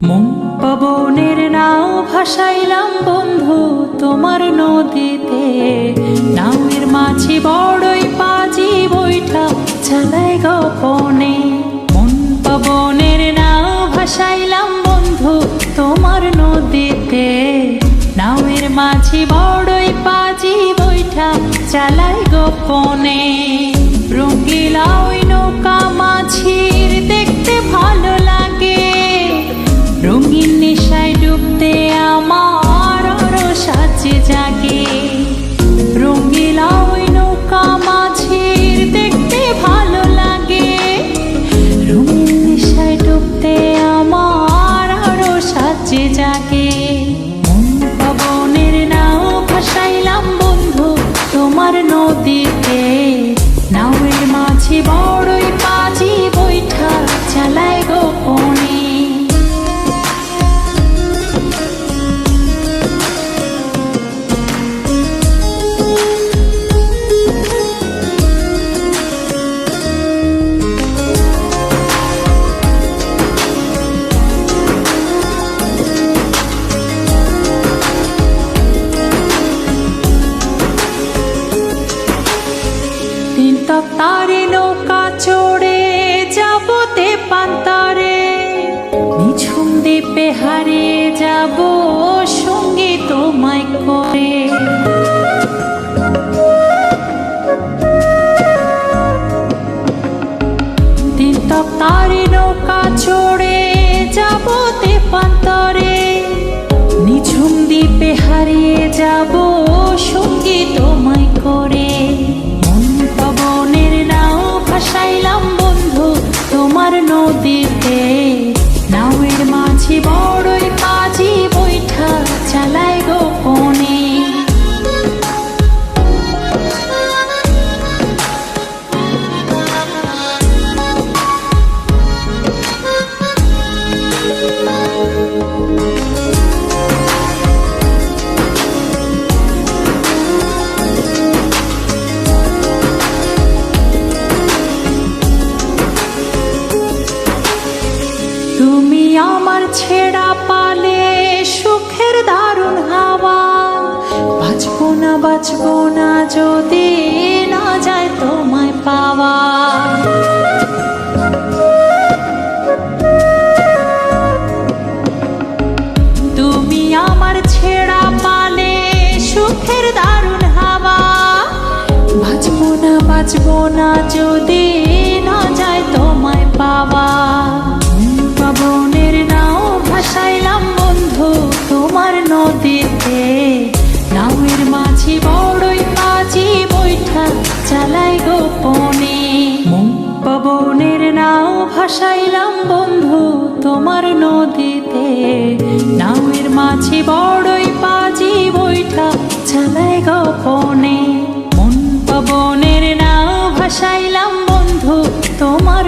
মন পবনের নাও ভাসাইলাম বন্ধু তোমার নদীতে। নাওয়ের মাঝি বড়ই পাজি বৈঠা চালায় গোপনে। মন পবনের নাও ভাসাইলাম বন্ধু তোমার নদীতে। নাওয়ের মাঝি বড়ই পাজি বৈঠা চালায় গোপনে। রঙিলা ওই নৌকা মাঝির দেখতে ভালো লাগে। রঙিন নেশায় ডুবতে আমার সাজে জাগে। রঙিলা ওই নৌকা মাঝির দেখতে ভালো লাগে। রঙিন নেশায় ডুবতে আমার সাজে জাগে। মন পবনের নাও ভাসাইলাম বন্ধু তোমার নদীতে। নাওয়ের মাঝি বড়ই পাজি বৈঠা চালায় গোপনে। তারে নৌকা চড়ে যাব তে পান্তারে। নিঝুম দ্বীপে হারিয়ে যাব সঙ্গে তোমায় করে। দিন তারে নৌকা চড়ে যাব তে পান্তারে। নিঝুম দ্বীপে হারিয়ে যাব সঙ্গে তোমায় করে। ভাসাইলাম বন্ধু তোমার নদীতে। নাওয়ের মাঝি বড়ই পাজি বৈঠা চালায় গোপনে। তুমি আমার ছেড়া পালে সুখের দারুণ হাওয়া। বাঁচবো না যদি না যায় তোমায় পাওয়া। তুমি আমার ছেড়া পালে সুখের দারুণ হাওয়া। বাঁচবো না যদি না যায় তোমায় পাওয়া। পবনের নাও ভাসাইলাম বন্ধু তোমার নদীতে। নাওয়ের মাঝি বড়ই পাজি বৈঠা চালায় গোপনে। পবনের নাও ভাসাইলাম বন্ধু তোমার নদীতে। নাওয়ের মাঝি বড়ই পাজি বৈঠা চালায় গোপনে। মন পবনের নাও ভাসাইলাম বন্ধু তোমার